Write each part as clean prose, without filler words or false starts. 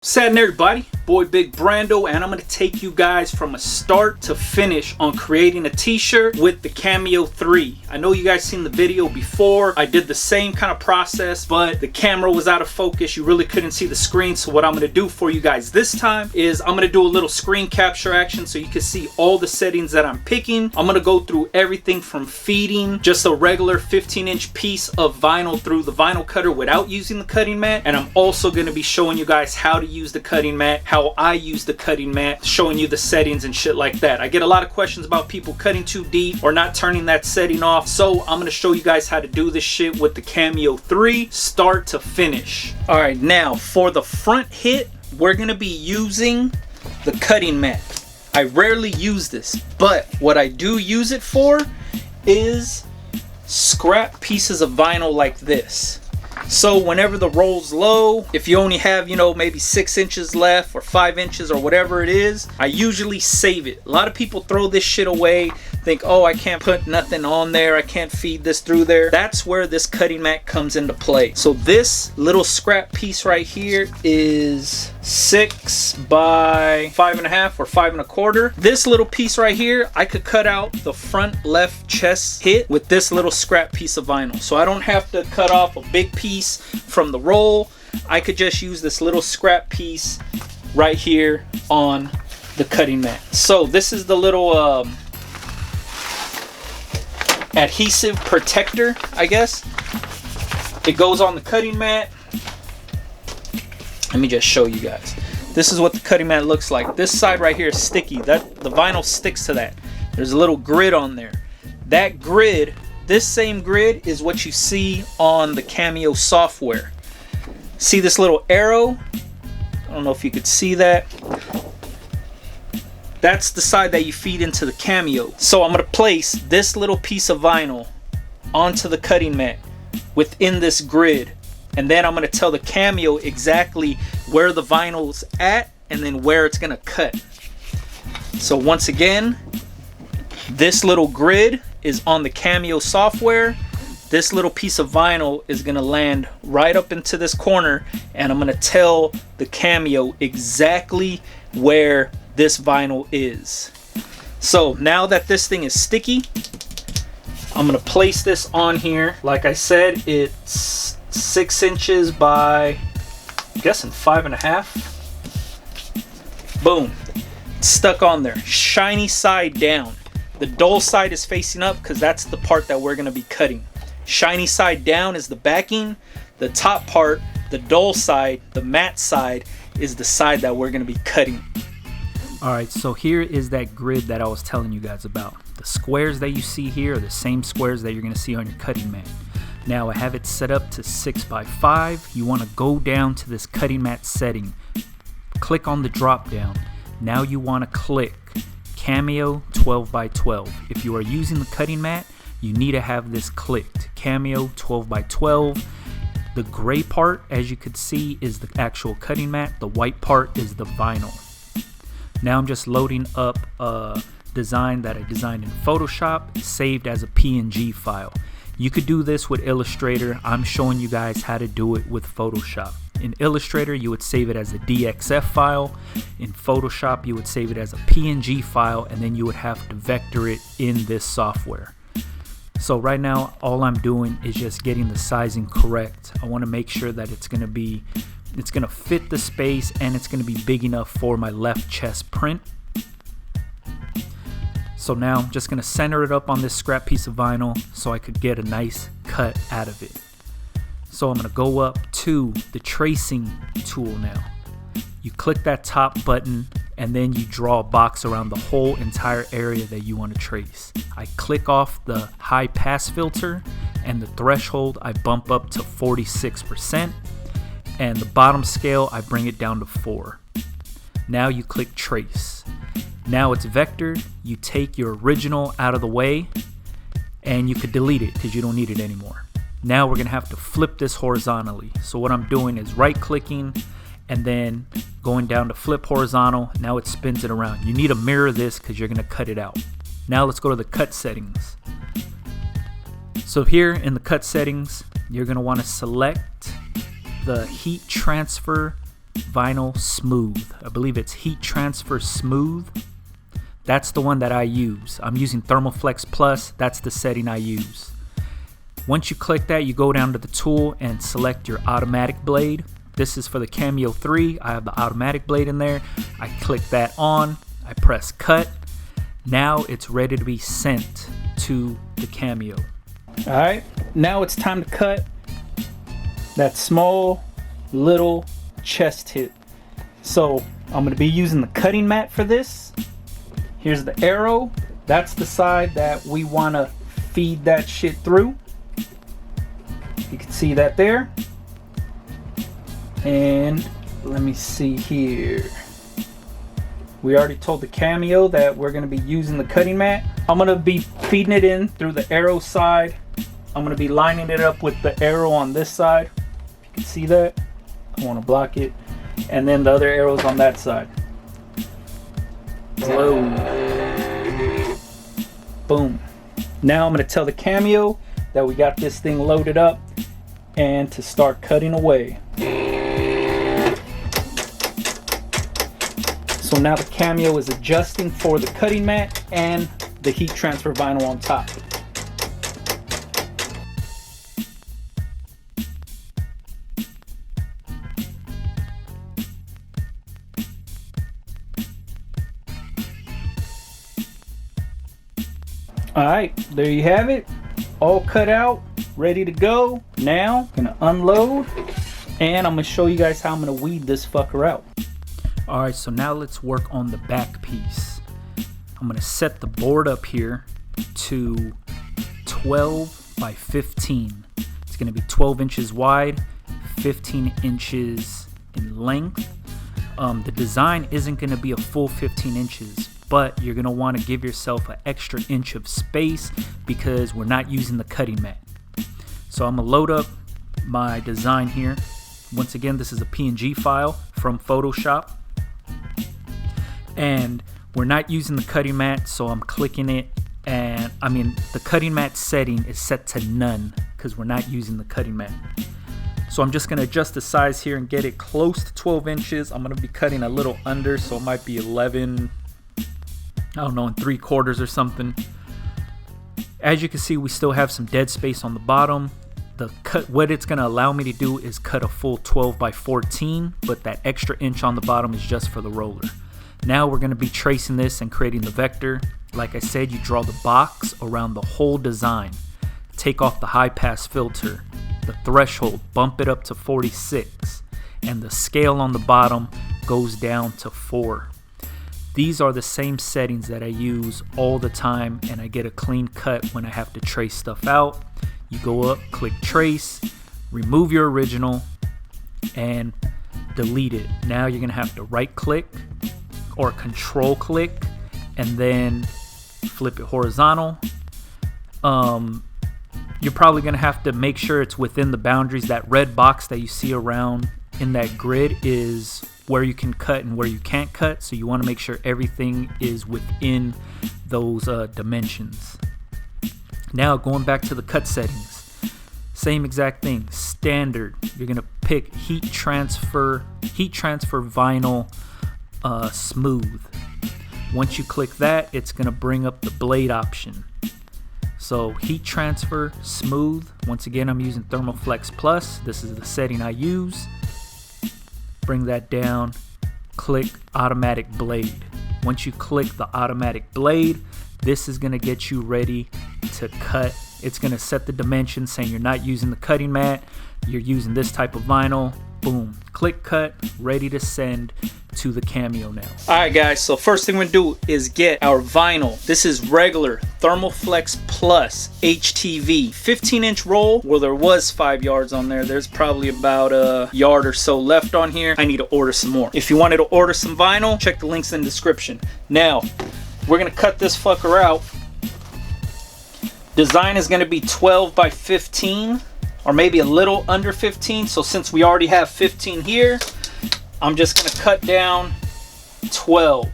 Satin everybody, boy Big Brando, and I'm going to take you guys from a start to finish on creating a t-shirt with the Cameo 3. I know you guys seen the video before. I did the same kind of process, but the camera was out of focus. You really couldn't see the screen. So what I'm going to do for you guys this time is I'm going to do a little screen capture action so you can see all the settings that I'm picking. I'm going to go through everything from feeding just a regular 15-inch piece of vinyl through the vinyl cutter without using the cutting mat, and I'm also going to be showing you guys how to use the cutting mat, how I use the cutting mat, showing you the settings and shit like that. I get a lot of questions about people cutting too deep or not turning that setting off, so I'm going to show you guys how to do this shit with the Cameo 3 start to finish. Alright, now for the front hit, we're going to be using the cutting mat. I rarely use this, but what I do use it for is scrap pieces of vinyl like this. So whenever the roll's low, if you only have, maybe 6 inches left or 5 inches or whatever it is, I usually save it. A lot of people throw this shit away, think, oh, I can't put nothing on there, I can't feed this through there. That's where this cutting mat comes into play. So this little scrap piece right here is 6 by 5.5 or 5 1/4. This little piece right here, I could cut out the front left chest hit with this little scrap piece of vinyl. So I don't have to cut off a big piece from the roll. I could just use this little scrap piece right here on the cutting mat. So this is the little adhesive protector, I guess. It goes on the cutting mat. Let me just show you guys. This is what the cutting mat looks like. This side right here is sticky. That the vinyl sticks to that. There's a little grid on there. That grid, this same grid, is what you see on the Cameo software. See this little arrow? I don't know if you could see that. That's the side that you feed into the Cameo. So I'm going to place this little piece of vinyl onto the cutting mat within this grid. And then I'm going to tell the Cameo exactly where the vinyl's at and then where it's going to cut. So once again, this little grid is on the Cameo software. This little piece of vinyl is going to land right up into this corner, and I'm going to tell the Cameo exactly where this vinyl is. So now that this thing is sticky, I'm going to place this on here. Like I said, it's 6 inches by, I'm guessing 5.5. Boom. It's stuck on there. Shiny side down. The dull side is facing up because that's the part that we're going to be cutting. Shiny side down is the backing. The top part, the dull side, the matte side, is the side that we're going to be cutting. Alright, so here is that grid that I was telling you guys about. The squares that you see here are the same squares that you're going to see on your cutting mat. Now I have it set up to 6 by 5. You want to go down to this cutting mat setting. Click on the drop down. Now you want to click Cameo 12 by 12. If you are using the cutting mat, you need to have this clicked. Cameo 12 by 12. The gray part, as you could see, is the actual cutting mat. The white part is the vinyl. Now I'm just loading up a design that I designed in Photoshop, saved as a PNG file. You could do this with Illustrator. I'm showing you guys how to do it with Photoshop. In Illustrator, you would save it as a DXF file. In Photoshop, you would save it as a PNG file, and then you would have to vector it in this software. So right now, all I'm doing is just getting the sizing correct. I want to make sure that it's going to fit the space and it's going to be big enough for my left chest print. So now I'm just going to center it up on this scrap piece of vinyl so I could get a nice cut out of it. So I'm going to go up to the tracing tool now. You click that top button and then you draw a box around the whole entire area that you want to trace. I click off the high pass filter and the threshold I bump up to 46%, and the bottom scale I bring it down to 4. Now you click trace. Now it's vectored. You take your original out of the way and you could delete it because you don't need it anymore. Now we're going to have to flip this horizontally. So what I'm doing is right clicking and then going down to flip horizontal. Now it spins it around. You need to mirror this because you're going to cut it out. Now let's go to the cut settings. So here in the cut settings, you're going to want to select the heat transfer Vinyl Smooth. I believe it's Heat Transfer Smooth. That's the one that I use. I'm using Thermoflex Plus. That's the setting I use. Once you click that, you go down to the tool and select your automatic blade. This is for the Cameo 3. I have the automatic blade in there. I click that on. I press cut. Now it's ready to be sent to the Cameo. All right, now it's time to cut that small little chest hit. So I'm going to be using the cutting mat for this. Here's the arrow. That's the side that we want to feed that shit through. You can see that there. And let me see here. We already told the Cameo that we're going to be using the cutting mat. I'm going to be feeding it in through the arrow side. I'm going to be lining it up with the arrow on this side. If you can see that. I want to block it. And then the other arrows on that side. Whoa. Boom. Now I'm going to tell the Cameo that we got this thing loaded up and to start cutting away. So now the Cameo is adjusting for the cutting mat and the heat transfer vinyl on top. Alright, there you have it. All cut out, ready to go. Now, I'm gonna unload and I'm gonna show you guys how I'm gonna weed this fucker out. Alright, so now let's work on the back piece. I'm gonna set the board up here to 12 by 15. It's gonna be 12 inches wide, 15 inches in length. The design isn't gonna be a full 15 inches. But you're gonna wanna give yourself an extra inch of space because we're not using the cutting mat. So I'm gonna load up my design here. Once again, this is a PNG file from Photoshop. And we're not using the cutting mat, so I'm clicking it. And the cutting mat setting is set to none because we're not using the cutting mat. So I'm just gonna adjust the size here and get it close to 12 inches. I'm gonna be cutting a little under, so it might be 11, I don't know, in 3/4 or something. As you can see, we still have some dead space on the bottom. What it's gonna allow me to do is cut a full 12 by 14, but that extra inch on the bottom is just for the roller. Now we're gonna be tracing this and creating the vector. Like I said, you draw the box around the whole design. Take off the high pass filter, the threshold, bump it up to 46, and the scale on the bottom goes down to 4. These are the same settings that I use all the time, and I get a clean cut when I have to trace stuff out. You go up, click trace, remove your original, and delete it. Now you're gonna have to right click or control click and then flip it horizontal. You're probably gonna have to make sure it's within the boundaries. That red box that you see around in that grid is where you can cut and where you can't cut, so you want to make sure everything is within those dimensions. Now going back to the cut settings, same exact thing, standard. You're gonna pick heat transfer vinyl smooth. Once you click that, it's gonna bring up the blade option. So heat transfer smooth. Once again, I'm using Thermoflex Plus. This is the setting I use. Bring that down, click automatic blade. Once you click the automatic blade, this is gonna get you ready to cut. It's gonna set the dimensions saying you're not using the cutting mat, you're using this type of vinyl. Boom, click cut, ready to send to the Cameo now. Alright guys, so first thing we're gonna do is get our vinyl. This is regular Thermoflex Plus HTV 15-inch roll. Well, there was 5 yards on there. There's probably about a yard or so left on here. I need to order some more. If you wanted to order some vinyl, check the links in the description. Now, we're gonna cut this fucker out. Design is gonna be 12 by 15. Or maybe a little under 15. So since we already have 15 here, I'm just gonna cut down 12.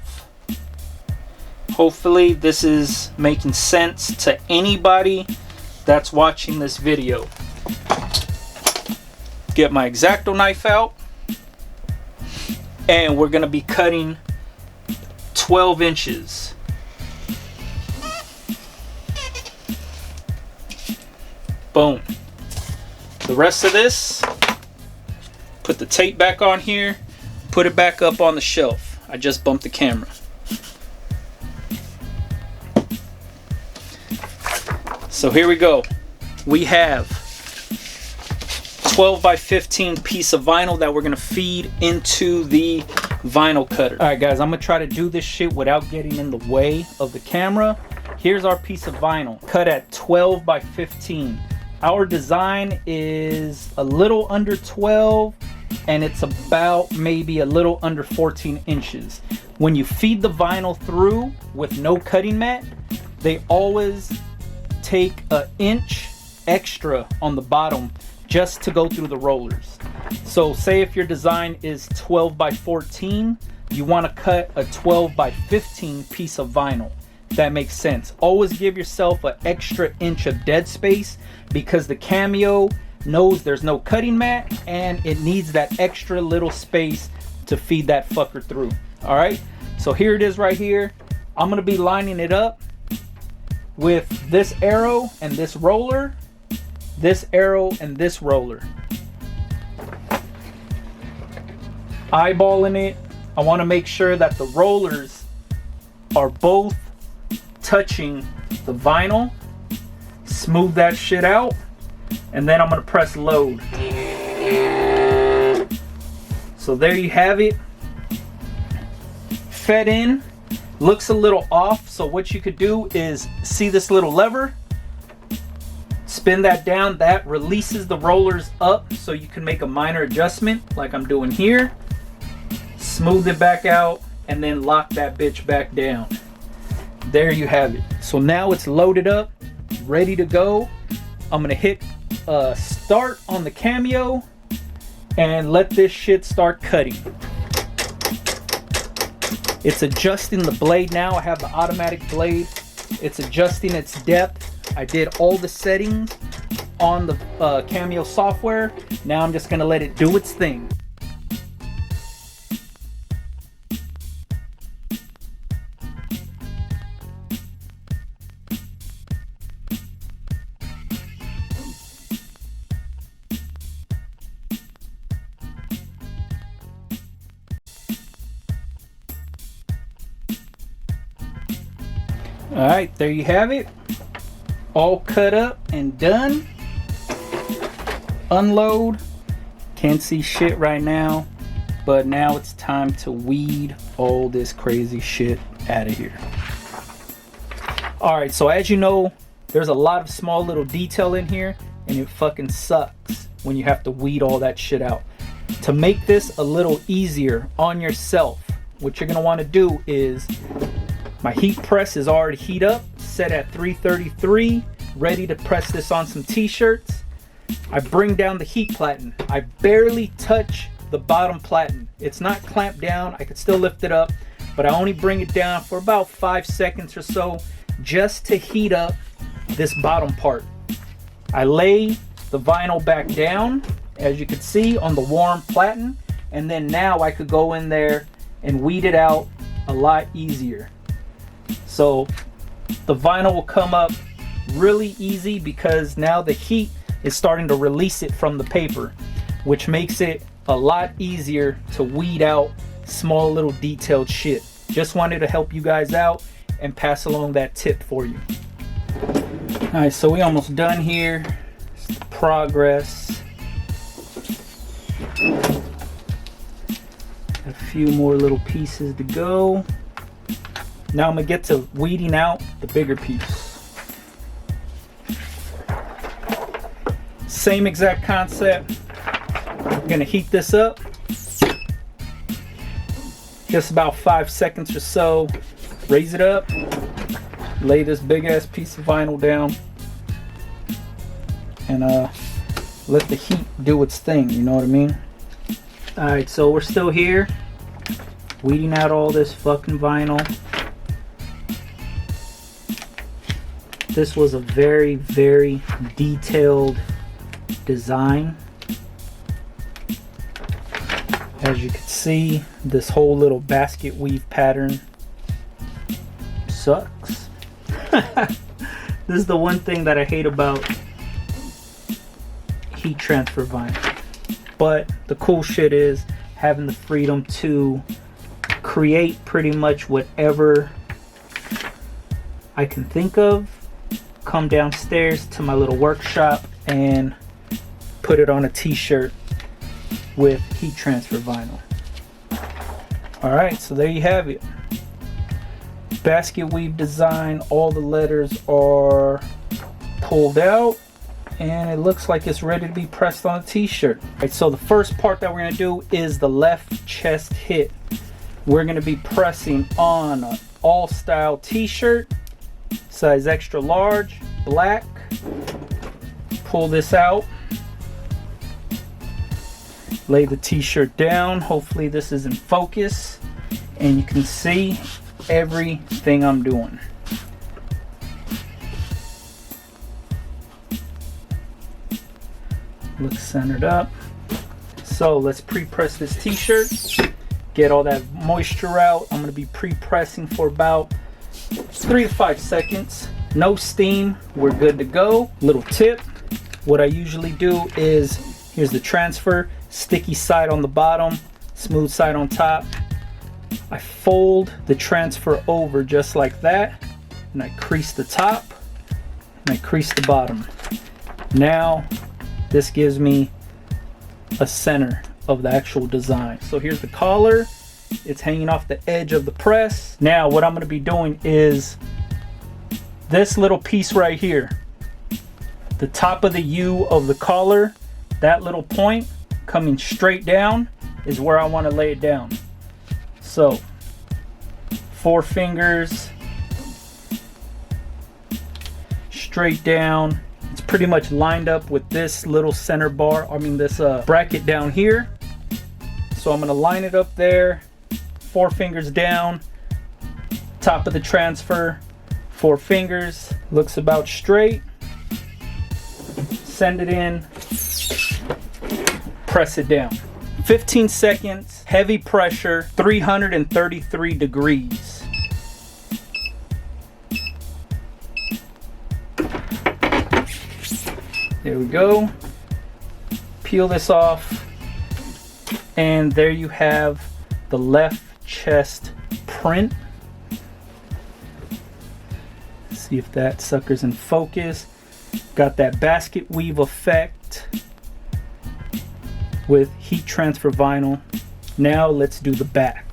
Hopefully this is making sense to anybody that's watching this video. Get my X-Acto knife out. And we're gonna be cutting 12 inches. Boom. The rest of this, put the tape back on here, put it back up on the shelf. I just bumped the camera. So here we go. We have 12 by 15 piece of vinyl that we're gonna feed into the vinyl cutter. All right guys, I'm gonna try to do this shit without getting in the way of the camera. Here's our piece of vinyl, cut at 12 by 15. Our design is a little under 12 and it's about maybe a little under 14 inches. When you feed the vinyl through with no cutting mat, they always take an inch extra on the bottom just to go through the rollers. So say if your design is 12 by 14, you want to cut a 12 by 15 piece of vinyl. That makes sense. Always give yourself an extra inch of dead space because the Cameo knows there's no cutting mat and it needs that extra little space to feed that fucker through. All right, so here it is right here. I'm gonna be lining it up with this arrow and this roller, this arrow and this roller. Eyeballing it. I want to make sure that the rollers are both touching the vinyl. Smooth that shit out, and then I'm gonna press load. So there you have it, fed in. Looks a little off, so what you could do is see this little lever, spin that down, that releases the rollers up so you can make a minor adjustment like I'm doing here. Smooth it back out and then lock that bitch back down. There you have it. So now it's loaded up, ready to go. I'm gonna hit start on the Cameo and let this shit start cutting. It's adjusting the blade now. I have the automatic blade. It's adjusting its depth. I did all the settings on the Cameo software. Now I'm just gonna let it do its thing. All right, there you have it. All cut up and done. Unload. Can't see shit right now, but now it's time to weed all this crazy shit out of here. All right, so as you know, there's a lot of small little detail in here, and it fucking sucks when you have to weed all that shit out. To make this a little easier on yourself, what you're gonna wanna do is, my heat press is already heat up, set at 333, ready to press this on some t-shirts. I bring down the heat platen. I barely touch the bottom platen. It's not clamped down. I could still lift it up, but I only bring it down for about 5 seconds or so just to heat up this bottom part. I lay the vinyl back down, as you can see, on the warm platen, and then now I could go in there and weed it out a lot easier. So the vinyl will come up really easy because now the heat is starting to release it from the paper, which makes it a lot easier to weed out small little detailed shit. Just wanted to help you guys out and pass along that tip for you. All right, so we almost done here. It's the progress. A few more little pieces to go. Now I'm gonna get to weeding out the bigger piece. Same exact concept. I'm gonna heat this up. Just about 5 seconds or so. Raise it up. Lay this big ass piece of vinyl down. And let the heat do its thing, you know what I mean? Alright, so we're still here. Weeding out all this fucking vinyl. This was a very, very detailed design, as you can see. see, this whole little basket weave pattern sucks. This is the one thing that I hate about heat transfer vinyl. But the cool shit is having the freedom to create pretty much whatever I can think of, come downstairs to my little workshop and put it on a t-shirt with heat transfer vinyl. Alright, so there you have it. Basket weave design, all the letters are pulled out and it looks like it's ready to be pressed on a t-shirt. Alright, so the first part that we're going to do is the left chest hit. We're going to be pressing on an all style t-shirt, size extra large, black. Pull this out, lay the t-shirt down. Hopefully this is in focus and you can see everything I'm doing. Looks centered up. So let's pre-press this t-shirt, get all that moisture out. I'm going to be pre-pressing for about 3 to 5 seconds. No steam, we're good to go. Little tip, what I usually do is, here's the transfer, sticky side on the bottom, smooth side on top. I fold the transfer over just like that, and I crease the top and I crease the bottom. Now this gives me a center of the actual design. So here's the collar, it's hanging off the edge of the press. Now what I'm going to be doing is this little piece right here, the top of the U of the collar, that little point coming straight down is where I want to lay it down. So 4 fingers straight down. It's pretty much lined up with this little center bar, this bracket down here. So I'm going to line it up there, 4 fingers down, top of the transfer, 4 fingers, looks about straight. Send it in, press it down. 15 seconds, heavy pressure, 333 degrees. There we go. Peel this off, and there you have the left chest print. See if that sucker's in focus. Got that basket weave effect with heat transfer vinyl. Now let's do the back.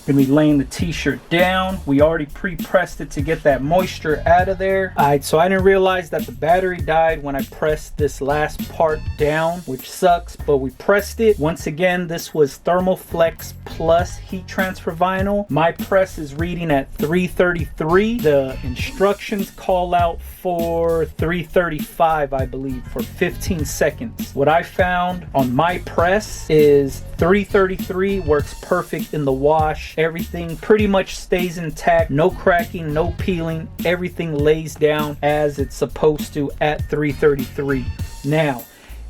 Gonna be laying the t-shirt down. We already pre-pressed it to get that moisture out of there. Alright, so I didn't realize that the battery died when I pressed this last part down, which sucks, but we pressed it. Once again, this was Thermoflex plus heat transfer vinyl. My press is reading at 333. The instructions call out for 335, I believe, for 15 seconds. What I found on my press is 333 works perfect in the wash. Everything pretty much stays intact, no cracking, no peeling. Everything lays down as it's supposed to at 333. Now,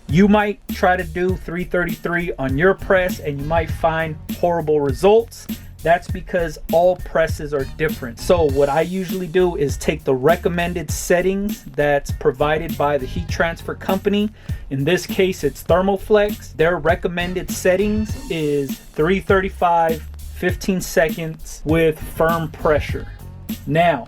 you might try to do 333 on your press and you might find horrible results. That's because all presses are different. So what I usually do is take the recommended settings that's provided by the heat transfer company. In this case, it's Thermoflex. Their recommended settings is 335, 15 seconds with firm pressure. Now,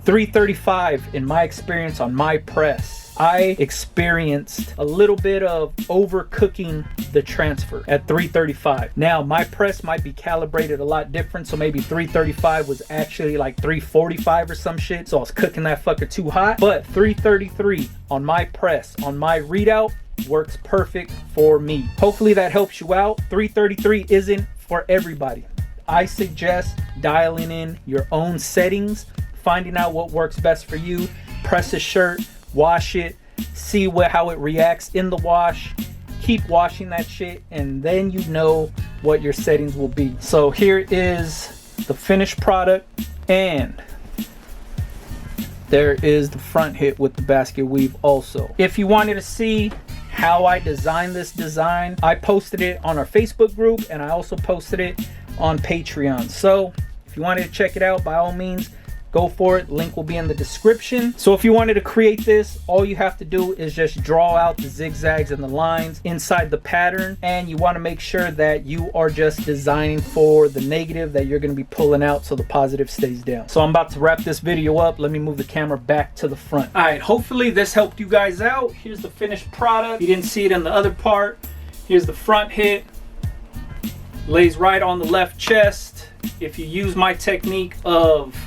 335, in my experience on my press, I experienced a little bit of overcooking the transfer at 335. Now, my press might be calibrated a lot different, so maybe 335 was actually like 345 or some shit, so I was cooking that fucker too hot. But 333 on my press, on my readout, works perfect for me. Hopefully that helps you out. 333 isn't for everybody. I suggest dialing in your own settings, finding out what works best for you. Press a shirt, wash it, see how it reacts in the wash. Keep washing that shit, and then you know what your settings will be. So here is the finished product, and there is the front hit with the basket weave also. If you wanted to see how I designed this design, I posted it on our Facebook group, and I also posted it on Patreon. So if you wanted to check it out, by all means, go for it. Link will be in the description. So if you wanted to create this, all you have to do is just draw out the zigzags and the lines inside the pattern, and you want to make sure that you are just designing for the negative that you're going to be pulling out so the positive stays down. So I'm about to wrap this video up. Let me move the camera back to the front. All right, hopefully this helped you guys out. Here's the finished product. You didn't see it in the other part. Here's the front hit. Lays right on the left chest. If you use my technique of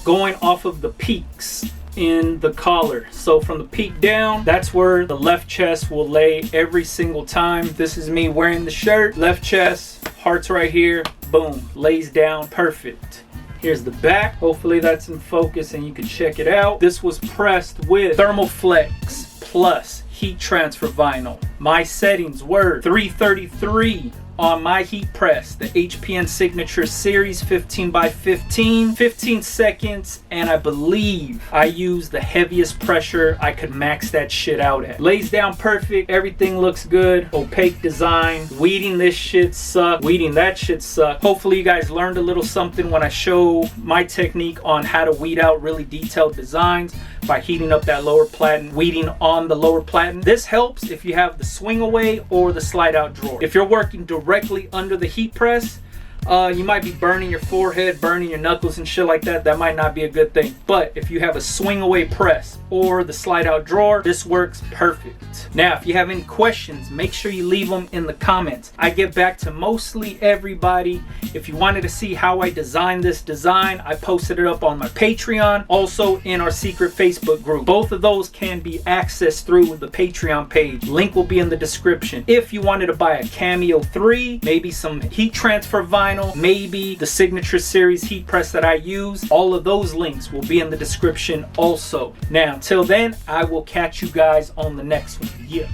going off of the peaks in the collar, so from the peak down, that's where the left chest will lay every single time. This is me wearing the shirt, left chest, hearts right here, boom, lays down perfect. Here's the back. Hopefully that's in focus and you can check it out. This was pressed with Thermoflex plus heat transfer vinyl. My settings were 333 on my heat press, the HPN Signature Series 15x15, 15 seconds, and I believe I used the heaviest pressure I could max that shit out at. Lays down perfect, everything looks good. Opaque design. Weeding this shit sucked. Weeding that shit sucked. Hopefully you guys learned a little something when I show my technique on how to weed out really detailed designs by heating up that lower platen, weeding on the lower platen. This helps if you have the swing away or the slide out drawer. If you're working directly under the heat press, you might be burning your forehead, burning your knuckles and shit like that. That might not be a good thing. But if you have a swing away press or the slide out drawer, this works perfect. Now, if you have any questions, make sure you leave them in the comments. I get back to mostly everybody. If you wanted to see how I designed this design, I posted it up on my Patreon, also in our secret Facebook group. Both of those can be accessed through the Patreon page. Link will be in the description. If you wanted to buy a Cameo 3, maybe some heat transfer vinyl, maybe the Signature Series heat press that I use, all of those links will be in the description also. Now, until then, I will catch you guys on the next one. Yeah.